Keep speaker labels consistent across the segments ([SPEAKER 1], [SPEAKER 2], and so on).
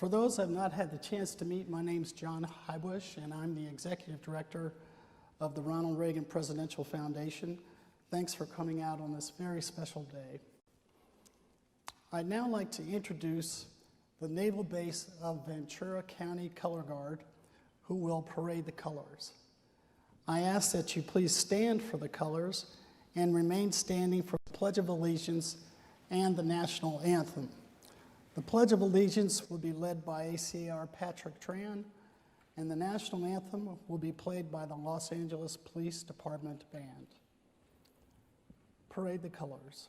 [SPEAKER 1] For those who have not had the chance to meet, my name's John Heubusch, and I'm the Executive Director of the Ronald Reagan Presidential Foundation. Thanks for coming out on this very special day. I'd now like to introduce the Naval Base of Ventura County Color Guard, who will parade the colors. I ask that you please stand for the colors and remain standing for the Pledge of Allegiance and the National Anthem. The Pledge of Allegiance will be led by ACR Patrick Tran, and the National Anthem will be played by the Los Angeles Police Department Band. Parade the colors.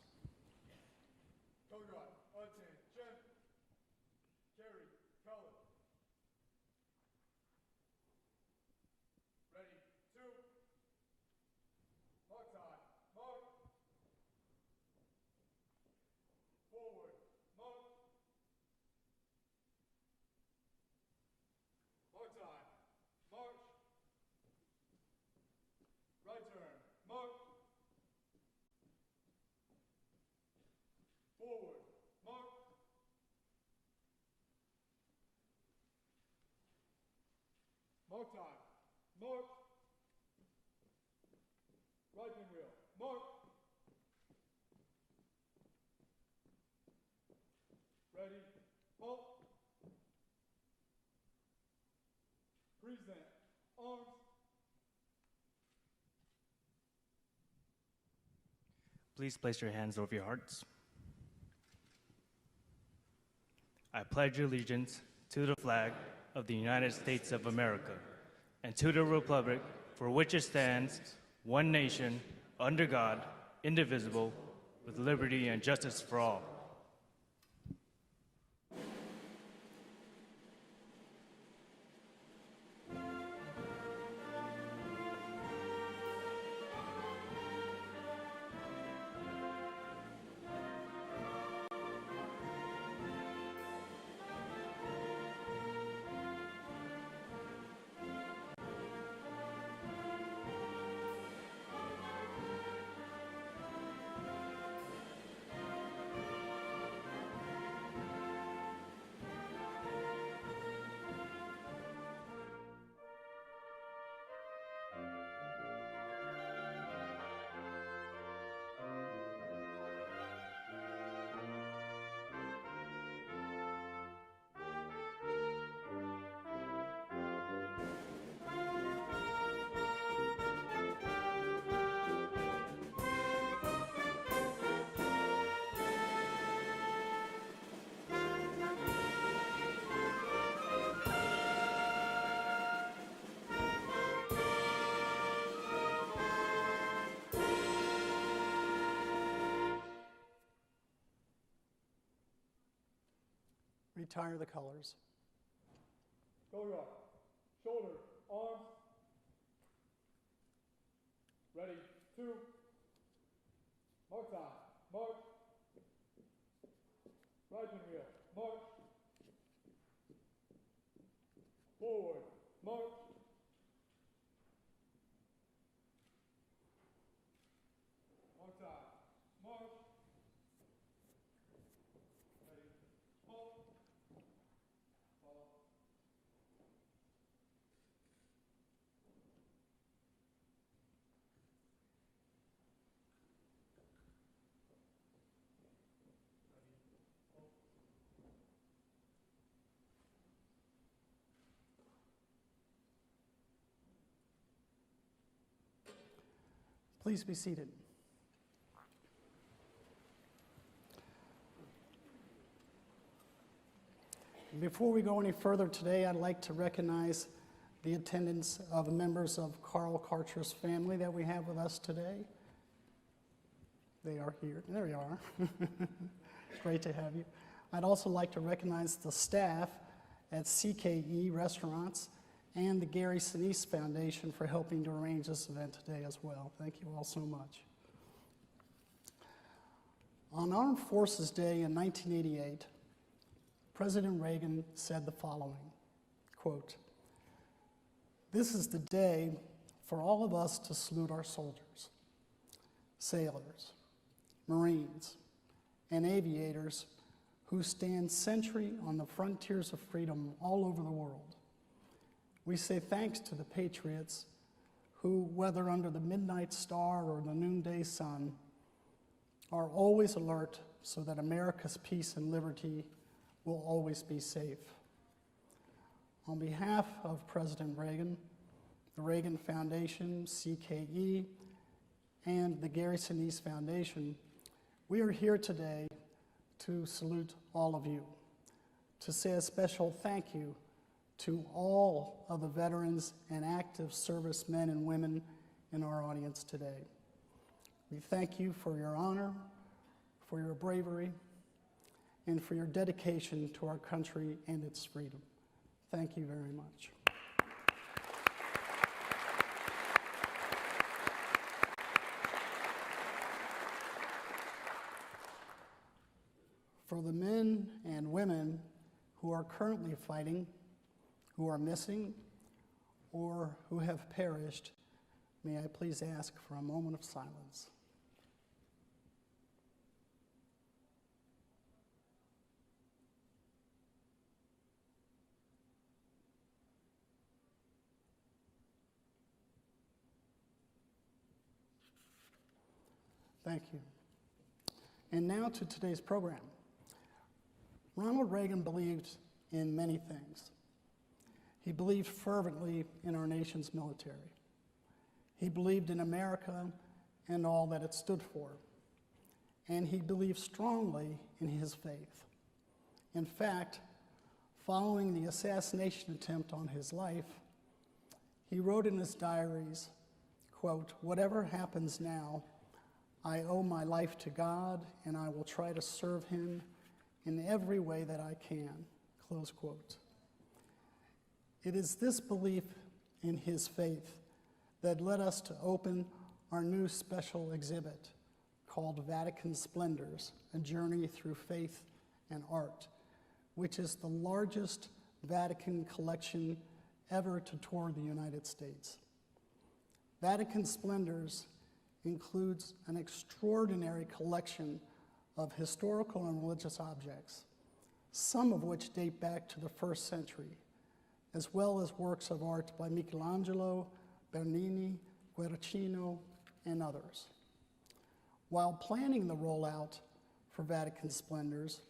[SPEAKER 2] Mark time. Mark. Right and wheel. Mark. Ready. Halt. Present. Arms.
[SPEAKER 3] Please place your hands over your hearts. I pledge allegiance to the flag of the United States of America and to the republic for which it stands, one nation, under God, indivisible, with liberty and justice for all.
[SPEAKER 1] Retire the colors.
[SPEAKER 2] Go yard. Shoulder. Arms. Ready. 2. Mark time. Mark. Right and wheel. Mark. Forward. Mark. Mark time. Mark.
[SPEAKER 1] Please be seated. Before we go any further today, I'd like to recognize the attendance of members of Carl Karcher's family that we have with us today. They are here. There we are. It's great to have you. I'd also like to recognize the staff at CKE Restaurants and the Gary Sinise Foundation for helping to arrange this event today as well. Thank you all so much. On Armed Forces Day in 1988, President Reagan said the following, quote, "This is the day for all of us to salute our soldiers, sailors, Marines, and aviators who stand sentry on the frontiers of freedom all over the world. We say thanks to the patriots who, whether under the midnight star or the noonday sun, are always alert so that America's peace and liberty will always be safe. On behalf of President Reagan, the Reagan Foundation, CKE, and the Gary Sinise Foundation, we are here today to salute all of you, to say a special thank you to all of the veterans and active service men and women in our audience today. We thank you for your honor, for your bravery, and for your dedication to our country and its freedom. Thank you very much. For the men and women who are currently fighting, who are missing, or who have perished, may I please ask for a moment of silence. Thank you. And now to today's program. Ronald Reagan believed in many things. He believed fervently in our nation's military. He believed in America and all that it stood for. And he believed strongly in his faith. In fact, following the assassination attempt on his life, he wrote in his diaries, quote, "Whatever happens now, I owe my life to God, and I will try to serve him in every way that I can," close quote. It is this belief in his faith that led us to open our new special exhibit called Vatican Splendors, A Journey Through Faith and Art, which is the largest Vatican collection ever to tour the United States. Vatican Splendors includes an extraordinary collection of historical and religious objects, some of which date back to the 1st century, as well as works of art by Michelangelo, Bernini, Guercino, and others. While planning the rollout for Vatican Splendors,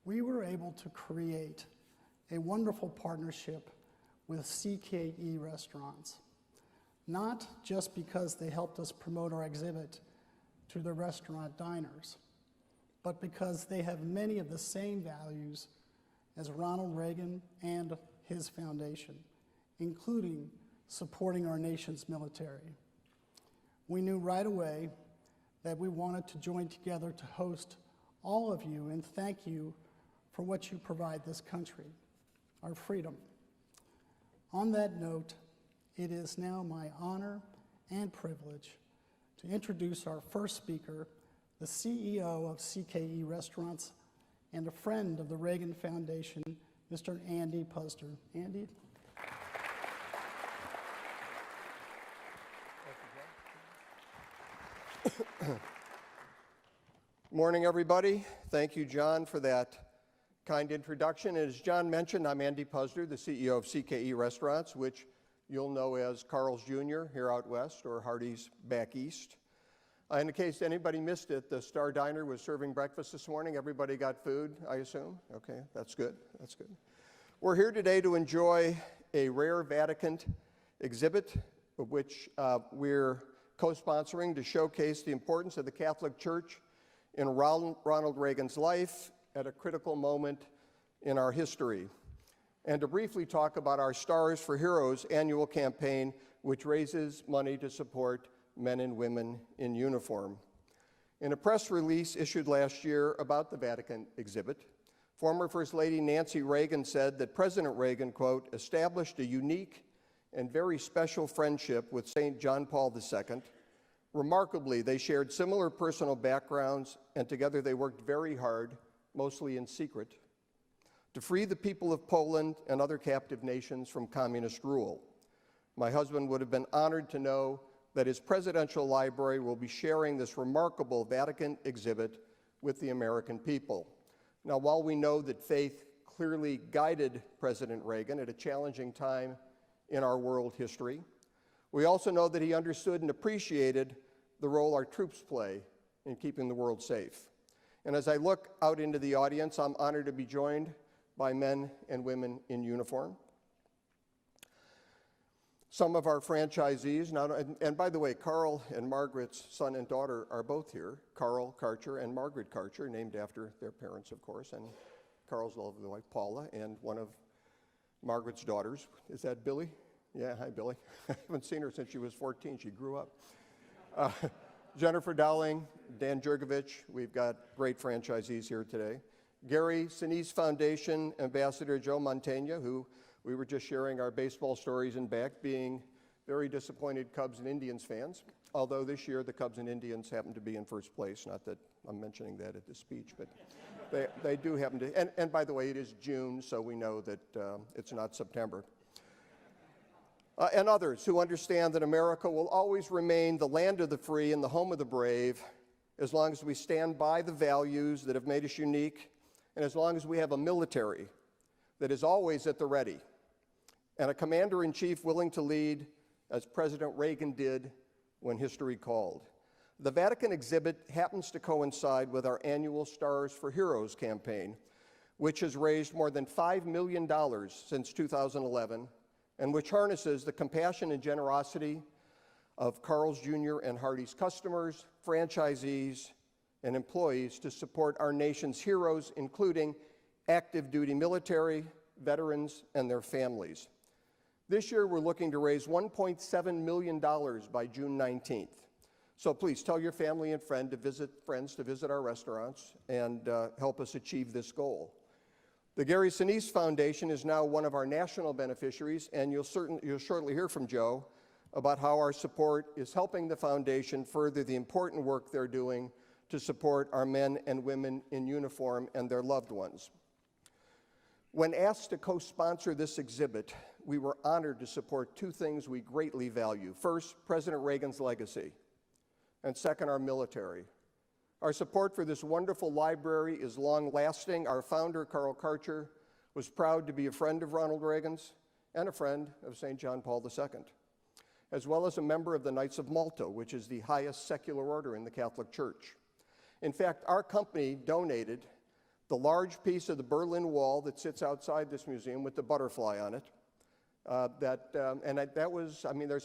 [SPEAKER 1] we were able to create a wonderful partnership with CKE restaurants, not just because they helped us promote our exhibit to the restaurant diners, but because they have many of the same values as Ronald Reagan and his foundation, including supporting our nation's military. We knew right away that we wanted to join together to host all of you and thank you for what you provide this country, our freedom. On that note, it is now my honor and privilege to introduce our first speaker, the CEO of CKE Restaurants and a friend of the Reagan Foundation, Mr. Andy Puzder. Andy?
[SPEAKER 4] Morning, everybody. Thank you, John, for that kind introduction. As John mentioned, I'm Andy Puzder, the CEO of CKE Restaurants, which you'll know as Carl's Jr. here out west or Hardee's back east. In case anybody missed it, the Star Diner was serving breakfast this morning. Everybody got food, I assume? Okay, that's good. That's good. We're here today to enjoy a rare Vatican exhibit, which we're co-sponsoring to showcase the importance of the Catholic Church in Ronald Reagan's life at a critical moment in our history, and to briefly talk about our Stars for Heroes annual campaign, which raises money to support men and women in uniform. In a press release issued last year about the Vatican exhibit, former First Lady Nancy Reagan said that President Reagan, quote, established a unique and very special friendship with St. John Paul II. Remarkably, they shared similar personal backgrounds, and together they worked very hard, mostly in secret, to free the people of Poland and other captive nations from communist rule. My husband would have been honored to know that his presidential library will be sharing this remarkable Vatican exhibit with the American people. Now, while we know that faith clearly guided President Reagan at a challenging time in our world history, we also know that he understood and appreciated the role our troops play in keeping the world safe. And as I look out into the audience, I'm honored to be joined by men and women in uniform. Some of our franchisees, and by the way, Carl and Margaret's son and daughter are both here. Carl Karcher and Margaret Karcher, named after their parents, of course, and Carl's lovely wife, Paula, and one of Margaret's daughters. Is that Billy? Yeah, hi, Billy. I haven't seen her since she was 14. She grew up. Jennifer Dowling, Dan Jurgovich. We've got great franchisees here today. Gary, Sinise Foundation Ambassador Joe Mantegna, who we were just sharing our baseball stories in back, being very disappointed Cubs and Indians fans, although this year the Cubs and Indians happen to be in first place. Not that I'm mentioning that at this speech, but they do happen to. And by the way, it is June, so we know that it's not September. And others who understand that America will always remain the land of the free and the home of the brave, as long as we stand by the values that have made us unique, and as long as we have a military that is always at the ready, and a commander-in-chief willing to lead, as President Reagan did when history called. The Vatican exhibit happens to coincide with our annual Stars for Heroes campaign, which has raised more than $5 million since 2011, and which harnesses the compassion and generosity of Carl's Jr. and Hardee's customers, franchisees, and employees to support our nation's heroes, including active duty military, veterans, and their families. This year, we're looking to raise $1.7 million by June 19th. So please tell your family and friends to visit our restaurants and help us achieve this goal. The Gary Sinise Foundation is now one of our national beneficiaries, and you'll shortly hear from Joe about how our support is helping the foundation further the important work they're doing to support our men and women in uniform and their loved ones. When asked to co-sponsor this exhibit, we were honored to support two things we greatly value. First, President Reagan's legacy, and second, our military. Our support for this wonderful library is long-lasting. Our founder, Carl Karcher, was proud to be a friend of Ronald Reagan's and a friend of St. John Paul II, as well as a member of the Knights of Malta, which is the highest secular order in the Catholic Church. In fact, our company donated the large piece of the Berlin Wall that sits outside this museum with the butterfly on it. There's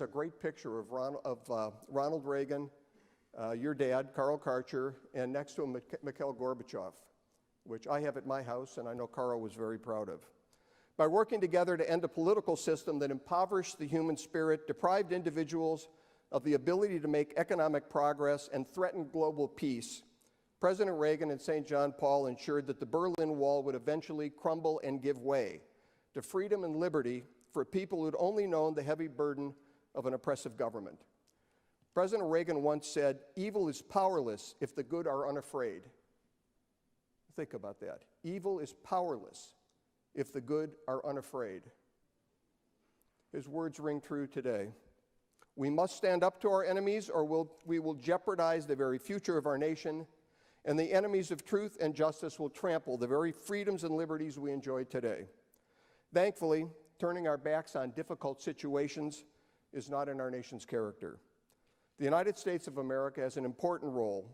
[SPEAKER 4] a great picture of Ronald Reagan, your dad, Carl Karcher, and next to him, Mikhail Gorbachev, which I have at my house, and I know Carl was very proud of. By working together to end a political system that impoverished the human spirit, deprived individuals of the ability to make economic progress, and threatened global peace, President Reagan and St. John Paul ensured that the Berlin Wall would eventually crumble and give way to freedom and liberty for people who'd only known the heavy burden of an oppressive government. President Reagan once said, "Evil is powerless if the good are unafraid." Think about that. Evil is powerless if the good are unafraid. His words ring true today. We must stand up to our enemies, or we will jeopardize the very future of our nation, and the enemies of truth and justice will trample the very freedoms and liberties we enjoy today. Thankfully, turning our backs on difficult situations is not in our nation's character. The United States of America has an important role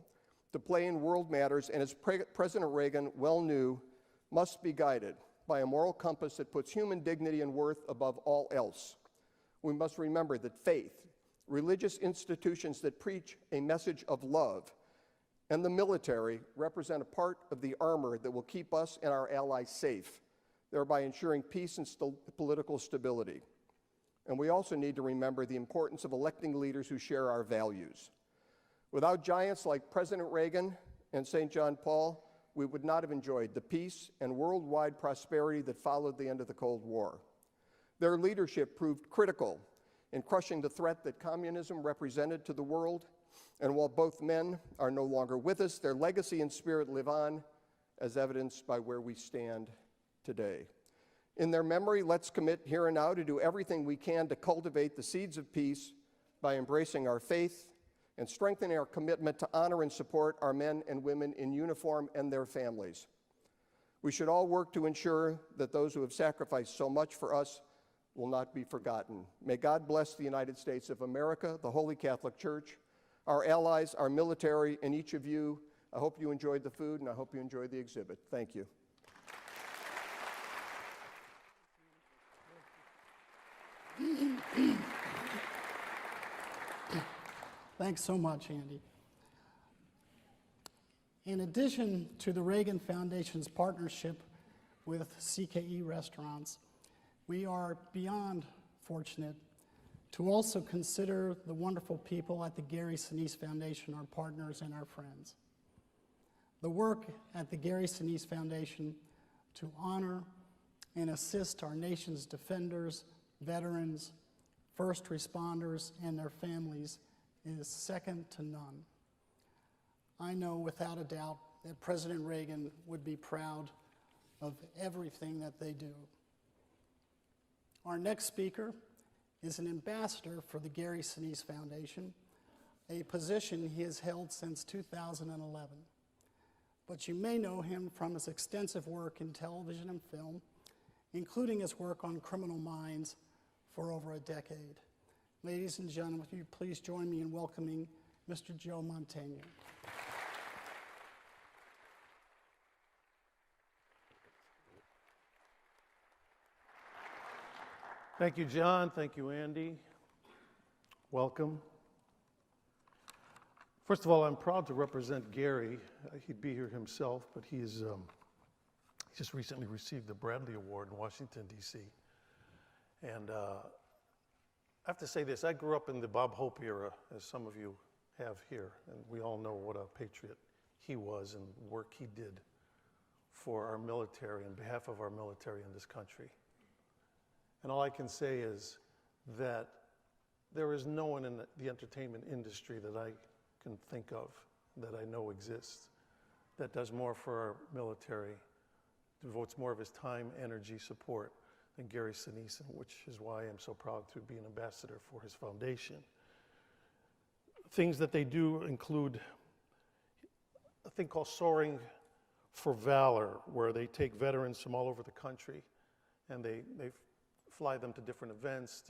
[SPEAKER 4] to play in world matters, and as President Reagan well knew, must be guided by a moral compass that puts human dignity and worth above all else. We must remember that faith, religious institutions that preach a message of love, and the military represent a part of the armor that will keep us and our allies safe, thereby ensuring peace and political stability. And we also need to remember the importance of electing leaders who share our values. Without giants like President Reagan and St. John Paul, we would not have enjoyed the peace and worldwide prosperity that followed the end of the Cold War. Their leadership proved critical in crushing the threat that communism represented to the world, and while both men are no longer with us, their legacy and spirit live on, as evidenced by where we stand today. In their memory, let's commit here and now to do everything we can to cultivate the seeds of peace by embracing our faith and strengthening our commitment to honor and support our men and women in uniform and their families. We should all work to ensure that those who have sacrificed so much for us will not be forgotten. May God bless the United States of America, the Holy Catholic Church, our allies, our military, and each of you. I hope you enjoyed the food, and I hope you enjoyed the exhibit. Thank you.
[SPEAKER 1] Thanks so much, Andy. In addition to the Reagan Foundation's partnership with CKE Restaurants, we are beyond fortunate to also consider the wonderful people at the Gary Sinise Foundation, our partners and our friends. The work at the Gary Sinise Foundation to honor and assist our nation's defenders, veterans, first responders, and their families is second to none. I know without a doubt that President Reagan would be proud of everything that they do. Our next speaker is an ambassador for the Gary Sinise Foundation, a position he has held since 2011. But you may know him from his extensive work in television and film, including his work on Criminal Minds for over a decade. Ladies and gentlemen, would you please join me in welcoming Mr. Joe Mantegna.
[SPEAKER 5] Thank you, John. Thank you, Andy. Welcome. First of all, I'm proud to represent Gary. He'd be here himself, but he's just recently received the Bradley Award in Washington, D.C. And I have to say this, I grew up in the Bob Hope era, as some of you have here, and we all know what a patriot he was and the work he did for our military, on behalf of our military in this country. And all I can say is that there is no one in the entertainment industry that I can think of, that I know exists, that does more for our military, devotes more of his time, energy, support than Gary Sinise, which is why I'm so proud to be an ambassador for his foundation. Things that they do include a thing called Soaring for Valor, where they take veterans from all over the country and they fly them to different events.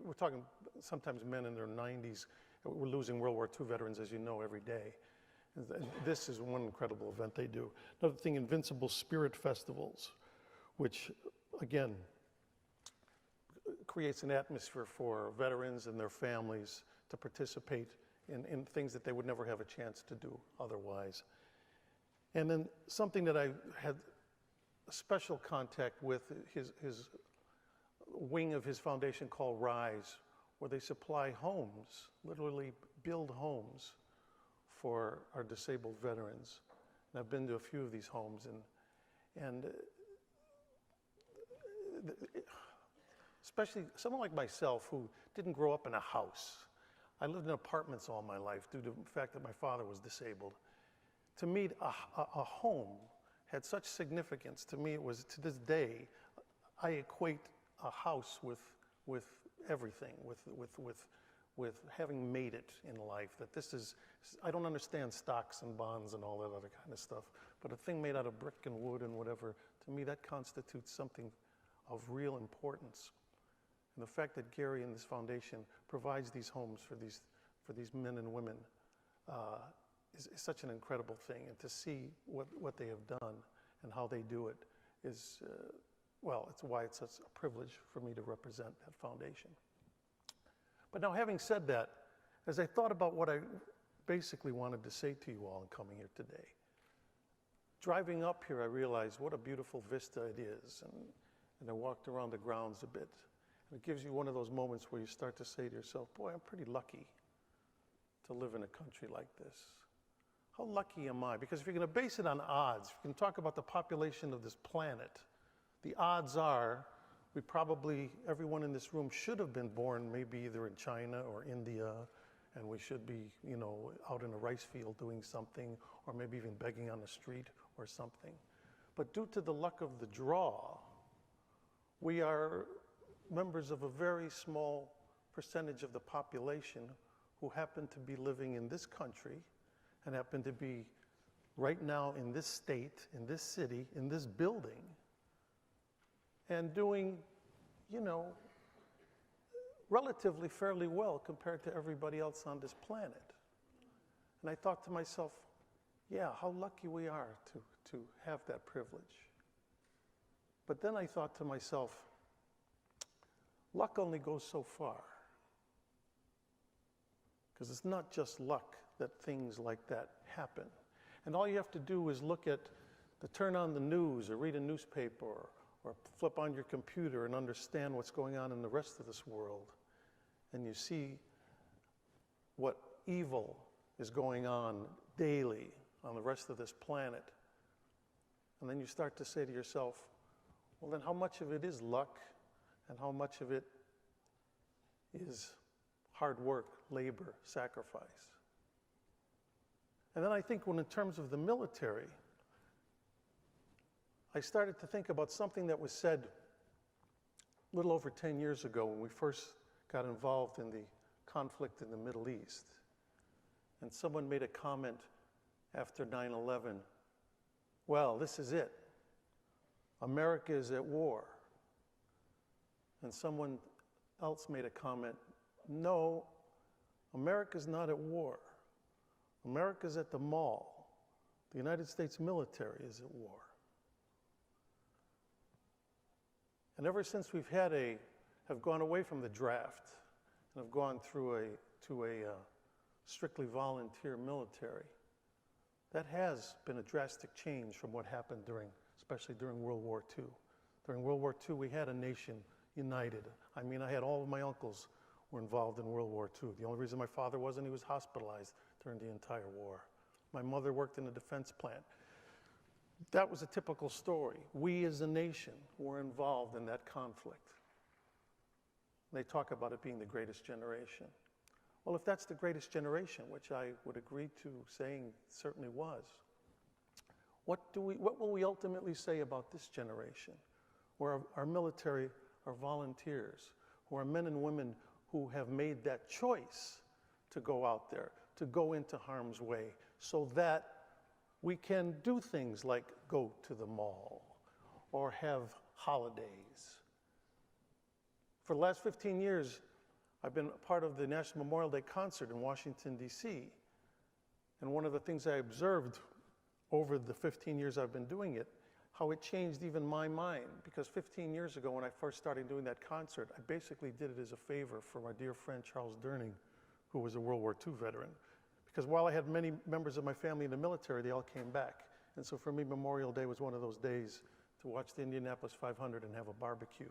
[SPEAKER 5] We're talking sometimes men in their 90s. We're losing World War II veterans, as you know, every day. And this is one incredible event they do. Another thing, Invincible Spirit Festivals, which, again, creates an atmosphere for veterans and their families to participate in things that they would never have a chance to do otherwise. And then something that I had special contact with his wing of his foundation called RISE, where they supply homes, literally build homes for our disabled veterans. And I've been to a few of these homes, and especially someone like myself who didn't grow up in a house. I lived in apartments all my life due to the fact that my father was disabled. To me, a home had such significance. To me, it was, to this day, I equate a house with everything, with having made it in life. That this is, I don't understand stocks and bonds and all that other kind of stuff, but a thing made out of brick and wood and whatever, to me that constitutes something of real importance. And the fact that Gary and this foundation provides these homes for these men and women is such an incredible thing. And to see what they have done and how they do it is, well, it's why it's such a privilege for me to represent that foundation. But now, having said that, as I thought about what I basically wanted to say to you all in coming here today, driving up here, I realized what a beautiful vista it is. And I walked around the grounds a bit. And it gives you one of those moments where you start to say to yourself, boy, I'm pretty lucky to live in a country like this. How lucky am I? Because if you're going to base it on odds, if you're going to talk about the population of this planet, the odds are we probably, everyone in this room should have been born maybe either in China or India, and we should be, out in a rice field doing something, or maybe even begging on the street or something. But due to the luck of the draw, we are members of a very small percentage of the population who happen to be living in this country and happen to be right now in this state, in this city, in this building, and doing, you know, relatively fairly well compared to everybody else on this planet. And I thought to myself, yeah, how lucky we are to have that privilege. But then I thought to myself, luck only goes so far. Because it's not just luck that things like that happen. And all you have to do is turn on the news or read a newspaper or flip on your computer and understand what's going on in the rest of this world. And you see what evil is going on daily on the rest of this planet. And then you start to say to yourself, well, then how much of it is luck and how much of it is hard work, labor, sacrifice? And then I think when in terms of the military, I started to think about something that was said a little over 10 years ago when we first got involved in the conflict in the Middle East. And someone made a comment after 9/11, well, this is it. America is at war. And someone else made a comment, no, America's not at war. America's at the mall. The United States military is at war. And ever since we've have gone away from the draft and have gone to a strictly volunteer military, that has been a drastic change from what happened especially during World War II. During World War II, we had a nation united. I mean, I had all of my uncles were involved in World War II. The only reason my father wasn't, he was hospitalized during the entire war. My mother worked in a defense plant. That was a typical story. We as a nation were involved in that conflict. They talk about it being the greatest generation. Well, if that's the greatest generation, which I would agree to saying certainly was, what will we ultimately say about this generation, where our military are volunteers, who are men and women who have made that choice to go out there, to go into harm's way, so that we can do things like go to the mall or have holidays. For the last 15 years, I've been a part of the National Memorial Day concert in Washington, D.C. And one of the things I observed over the 15 years I've been doing it, how it changed even my mind. Because 15 years ago, when I first started doing that concert, I basically did it as a favor for my dear friend Charles Durning, who was a World War II veteran. Because while I had many members of my family in the military, they all came back. And so for me, Memorial Day was one of those days to watch the Indianapolis 500 and have a barbecue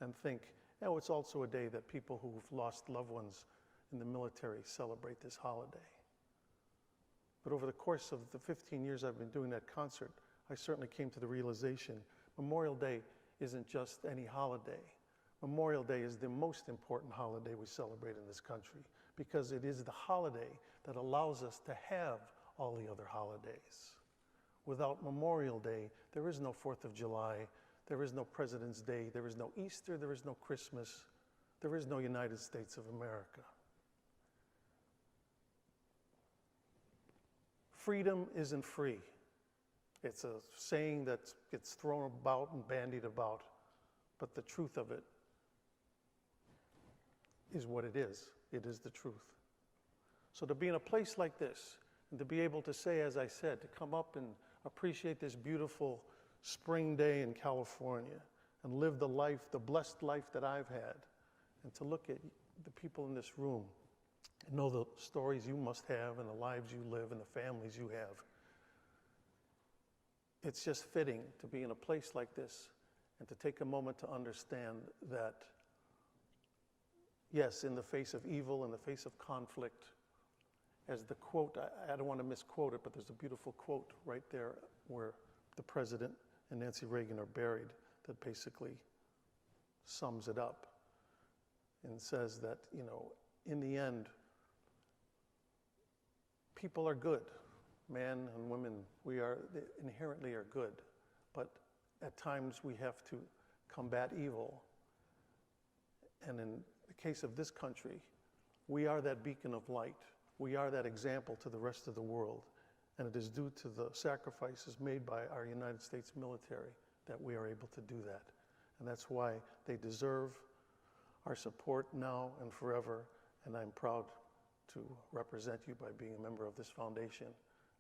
[SPEAKER 5] and think, oh, it's also a day that people who've lost loved ones in the military celebrate this holiday. But over the course of the 15 years I've been doing that concert, I certainly came to the realization Memorial Day isn't just any holiday. Memorial Day is the most important holiday we celebrate in this country because it is the holiday that allows us to have all the other holidays. Without Memorial Day, there is no 4th of July, there is no President's Day, there is no Easter, there is no Christmas, there is no United States of America. Freedom isn't free. It's a saying that gets thrown about and bandied about, but the truth of it is what it is. It is the truth. So to be in a place like this, and to be able to say, as I said, to come up and appreciate this beautiful spring day in California and live the life, the blessed life that I've had, and to look at the people in this room and know the stories you must have and the lives you live and the families you have. It's just fitting to be in a place like this and to take a moment to understand that, yes, in the face of evil, in the face of conflict, as the quote, I don't want to misquote it, but there's a beautiful quote right there where the president and Nancy Reagan are buried that basically sums it up and says that, you know, in the end, people are good. Men and women, they inherently are good. But at times we have to combat evil. And in the case of this country, we are that beacon of light. We are that example to the rest of the world. And it is due to the sacrifices made by our United States military that we are able to do that. And that's why they deserve our support now and forever. And I'm proud to represent you by being a member of this foundation.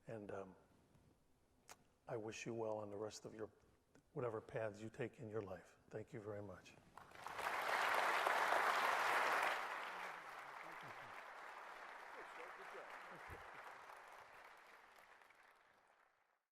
[SPEAKER 5] And I wish you well on the rest of your, whatever paths you take in your life. Thank you very much.